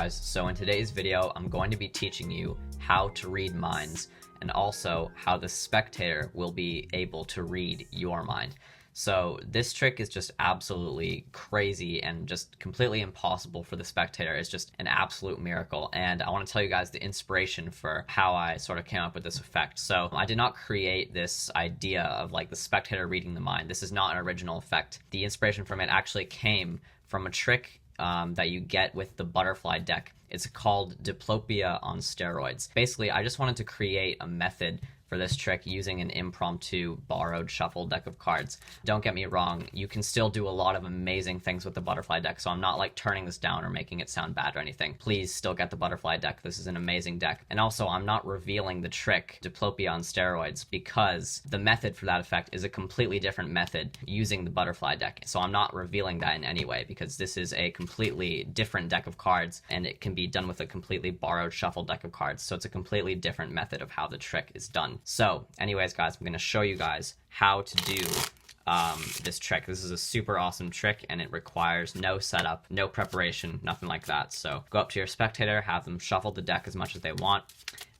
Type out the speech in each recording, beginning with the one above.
guys, so in today's video I'm going to be teaching you how to read minds and also how the spectator will be able to read your mind. So this trick is just absolutely crazy and just completely impossible for the spectator. It's just an absolute miracle, and I want to tell you guys the inspiration for how I sort of came up with this effect. So I did not create this idea of like the spectator reading the mind. This is not an original effect. The inspiration from it actually came from a trick that you get with the butterfly deck. It's called diplopia on steroids. Basically, I just wanted to create a method for this trick using an impromptu borrowed shuffle deck of cards. Don't get me wrong, you can still do a lot of amazing things with the butterfly deck, so I'm not like turning this down or making it sound bad or anything. Please still get the butterfly deck. This is an amazing deck. And also, I'm not revealing the trick diplopia on steroids because the method for that effect is a completely different method using the butterfly deck. So I'm not revealing that in any way because this is a completely different deck of cards and it can be done with a completely borrowed shuffle deck of cards. So it's a completely different method of how the trick is done. So anyways, guys, I'm going to show you guys how to do this trick. This is a super awesome trick and it requires no setup, no preparation, nothing like that. So go up to your spectator, have them shuffle the deck as much as they want.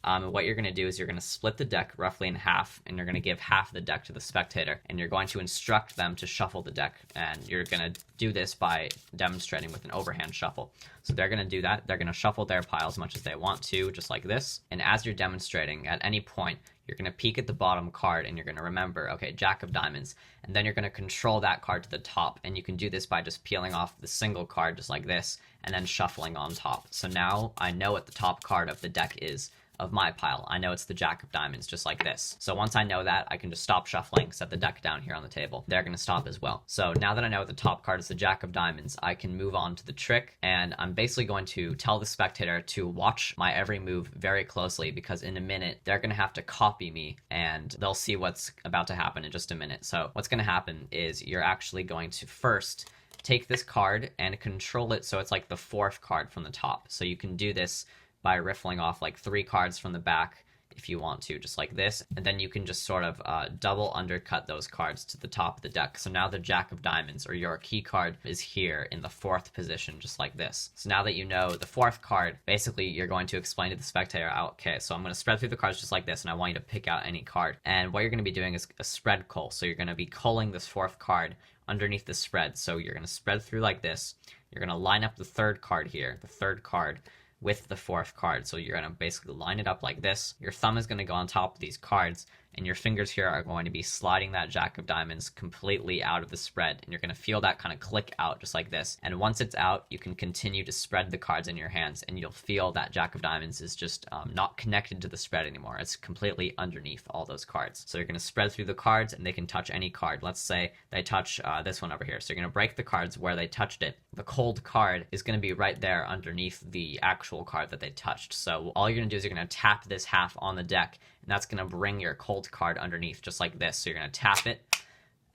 And what you're going to do is you're going to split the deck roughly in half, and you're going to give half the deck to the spectator, and you're going to instruct them to shuffle the deck, and you're going to do this by demonstrating with an overhand shuffle. So they're going to do that. They're going to shuffle their pile as much as they want to, just like this. And as you're demonstrating, at any point, you're going to peek at the bottom card, and you're going to remember, okay, Jack of Diamonds, and then you're going to control that card to the top, and you can do this by just peeling off the single card just like this, and then shuffling on top. So now I know what the top card of the deck is of my pile. I know it's the Jack of Diamonds, just like this. So once I know that, I can just stop shuffling, set the deck down here on the table. They're going to stop as well. So now that I know the top card is the Jack of Diamonds, I can move on to the trick, and I'm basically going to tell the spectator to watch my every move very closely, because in a minute, they're going to have to copy me, and they'll see what's about to happen in just a minute. So what's going to happen is you're actually going to first take this card and control it so it's like the fourth card from the top. So you can do this by riffling off like 3 cards from the back if you want to, just like this. And then you can just sort of double undercut those cards to the top of the deck. So now the Jack of Diamonds, or your key card, is here in the 4th position, just like this. So now that you know the 4th card, basically you're going to explain to the spectator, okay, so I'm going to spread through the cards just like this, and I want you to pick out any card. And what you're going to be doing is a spread cull. So you're going to be culling this 4th card underneath the spread. So you're going to spread through like this. You're going to line up the 3rd card here, the 3rd card, with the 4th card. So you're going to basically line it up like this. Your thumb is going to go on top of these cards, and your fingers here are going to be sliding that Jack of Diamonds completely out of the spread, and you're going to feel that kind of click out just like this. And once it's out, you can continue to spread the cards in your hands, and you'll feel that Jack of Diamonds is just not connected to the spread anymore. It's completely underneath all those cards. So you're going to spread through the cards, and they can touch any card. Let's say they touch this one over here. So you're going to break the cards where they touched it. The cold card is going to be right there underneath the actual card that they touched. So all you're going to do is you're going to tap this half on the deck, and that's going to bring your cold card underneath just like this. So you're going to tap it,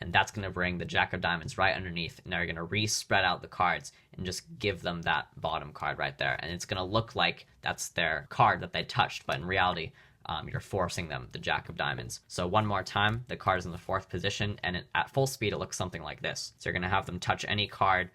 and that's going to bring the Jack of Diamonds right underneath. And now you're going to re-spread out the cards and just give them that bottom card right there. And it's going to look like that's their card that they touched, but in reality, you're forcing them the Jack of Diamonds. So one more time, the card is in the 4th position, and at full speed, it looks something like this. So you're going to have them touch any card.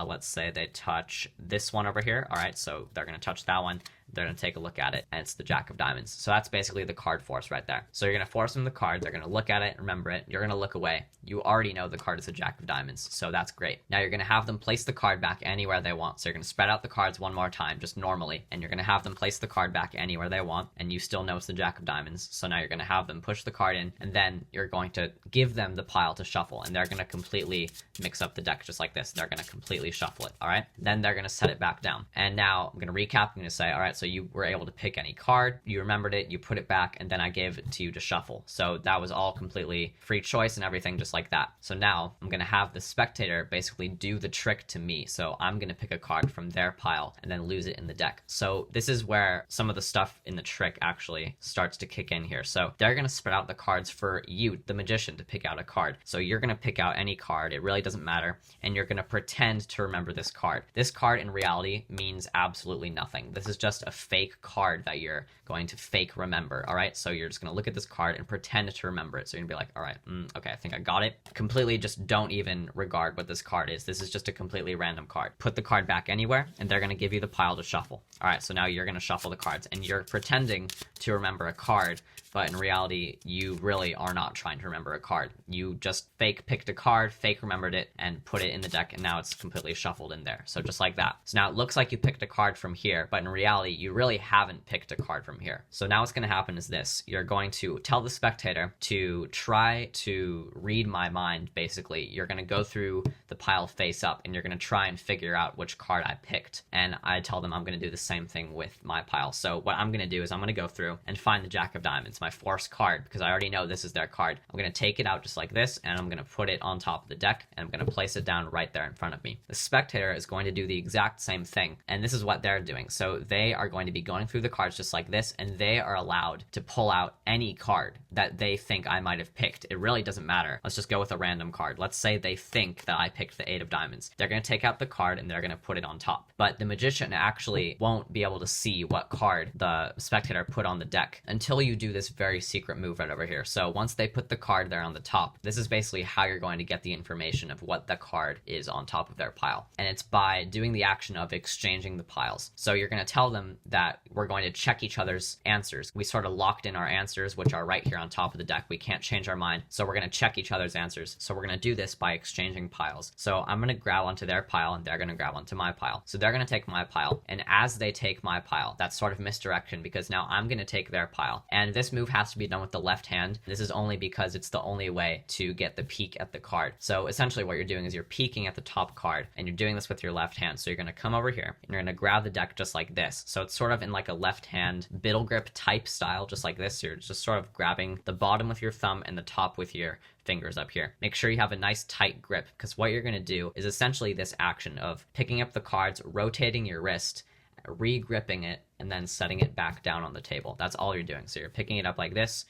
Let's say they touch this one over here. All right, so they're going to touch that one. They're going to take a look at it, and it's the Jack of Diamonds. So that's basically the card force right there. So you're going to force them the card. They're going to look at it, remember it. You're going to look away. You already know the card is the Jack of Diamonds, so that's great. Now you're going to have them place the card back anywhere they want. So you're going to spread out the cards one more time, just normally, and you're going to have them place the card back anywhere they want, and you still know it's the Jack of Diamonds. So now you're going to have them push the card in, and then you're going to give them the pile to shuffle, and they're going to completely mix up the deck just like this. They're going to completely shuffle it, all right? Then they're going to set it back down. And now I'm going to recap. I'm going to say, all right, so you were able to pick any card, you remembered it, you put it back, and then I gave it to you to shuffle. So that was all completely free choice and everything just like that. So now I'm going to have the spectator basically do the trick to me. So I'm going to pick a card from their pile and then lose it in the deck. So this is where some of the stuff in the trick actually starts to kick in here. So they're going to spread out the cards for you, the magician, to pick out a card. So you're going to pick out any card. It really doesn't matter. And you're going to pretend to remember this card. This card in reality means absolutely nothing. This is just a fake card that you're going to fake remember, all right? So you're just going to look at this card and pretend to remember it. So you're going to be like, all right, okay, I think I got it. Completely just don't even regard what this card is. This is just a completely random card. Put the card back anywhere, and they're going to give you the pile to shuffle. All right, so now you're going to shuffle the cards, and you're pretending to remember a card, but in reality, you really are not trying to remember a card. You just fake picked a card, fake remembered it, and put it in the deck, and now it's completely shuffled in there. So just like that. So now it looks like you picked a card from here, but in reality, you really haven't picked a card from here. So now what's going to happen is this. You're going to tell the spectator to try to read my mind, basically. You're going to go through the pile face up, and you're going to try and figure out which card I picked. And I tell them I'm going to do the same thing with my pile. So what I'm going to do is I'm going to go through and find the Jack of Diamonds, my forced card, because I already know this is their card. I'm going to take it out just like this, and I'm going to put it on top of the deck, and I'm going to place it down right there in front of me. The spectator is going to do the exact same thing, and this is what they're doing. So they are going to be going through the cards just like this, and they are allowed to pull out any card that they think I might have picked. It really doesn't matter. Let's just go with a random card. Let's say they think that I picked the 8 of Diamonds. They're going to take out the card, and they're going to put it on top. But the magician actually won't be able to see what card the spectator put on the deck until you do this very secret move right over here. So once they put the card there on the top, this is basically how you're going to get the information of what the card is on top of their pile. And it's by doing the action of exchanging the piles. So you're going to tell them that we're going to check each other's answers. We sort of locked in our answers, which are right here on top of the deck. We can't change our mind. So we're going to check each other's answers. So we're going to do this by exchanging piles. So I'm going to grab onto their pile, and they're going to grab onto my pile. So they're going to take my pile. And as they take my pile, that's sort of misdirection, because now I'm going to take their pile. And this move has to be done with the left hand. This is only because it's the only way to get the peek at the card. So essentially what you're doing is you're peeking at the top card, and you're doing this with your left hand. So you're going to come over here, and you're going to grab the deck just like this. So it's sort of in like a left hand biddle grip type style, just like this. You're just sort of grabbing the bottom with your thumb and the top with your fingers up here. Make sure you have a nice tight grip, because what you're going to do is essentially this action of picking up the cards, rotating your wrist, re-gripping it, and then setting it back down on the table. That's all you're doing. So you're picking it up like this,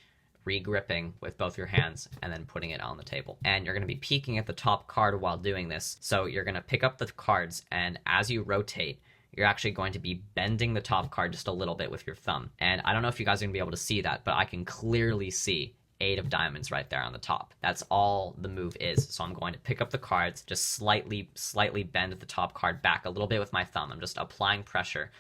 re-gripping with both your hands, and then putting it on the table. And you're going to be peeking at the top card while doing this. So you're going to pick up the cards, and as you rotate, you're actually going to be bending the top card just a little bit with your thumb. And I don't know if you guys are going to be able to see that, but I can clearly see 8 of Diamonds right there on the top. That's all the move is. So I'm going to pick up the cards, just slightly bend the top card back a little bit with my thumb. I'm just applying pressure,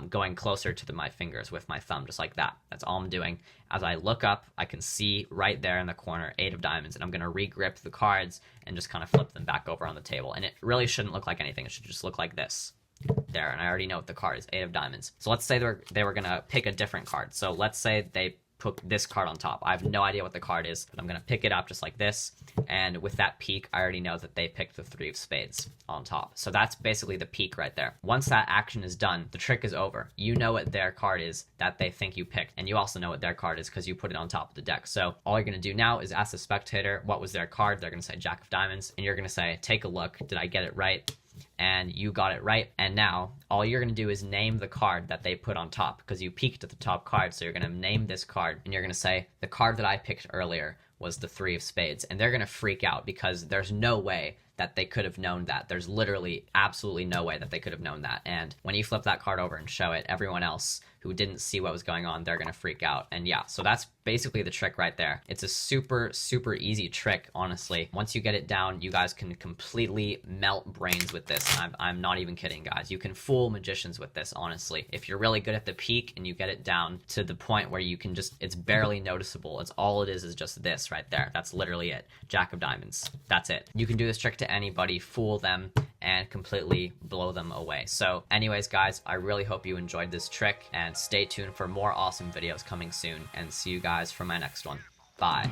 going closer to my fingers with my thumb, just like that. That's all I'm doing. As I look up, I can see right there in the corner 8 of Diamonds, and I'm going to re-grip the cards and just kind of flip them back over on the table. And it really shouldn't look like anything. It should just look like this. There, and I already know what the card is, 8 of Diamonds. So let's say they were going to pick a different card. So let's say they put this card on top. I have no idea what the card is, but I'm going to pick it up just like this. And with that peek, I already know that they picked the 3 of Spades on top. So that's basically the peek right there. Once that action is done, the trick is over. You know what their card is that they think you picked, and you also know what their card is because you put it on top of the deck. So all you're going to do now is ask the spectator what was their card. They're going to say Jack of Diamonds, and you're going to say, take a look. Did I get it right? And you got it right. And now all you're going to do is name the card that they put on top, because you peeked at the top card. So you're going to name this card, and you're going to say the card that I picked earlier was the 3 of Spades. And they're going to freak out, because there's no way that they could have known that. There's literally absolutely no way that they could have known that. And when you flip that card over and show it, everyone else who didn't see what was going on, they're going to freak out. And yeah, so that's basically the trick right there. It's a super, super easy trick, honestly. Once you get it down, you guys can completely melt brains with this. I'm not even kidding, guys. You can fool magicians with this, honestly. If you're really good at the peak and you get it down to the point where you can just, it's barely noticeable. It's all it is just this right there. That's literally it. Jack of Diamonds. That's it. You can do this trick to anybody, fool them, and completely blow them away. So anyways, guys, I really hope you enjoyed this trick, and stay tuned for more awesome videos coming soon, and see you guys for my next one. Bye.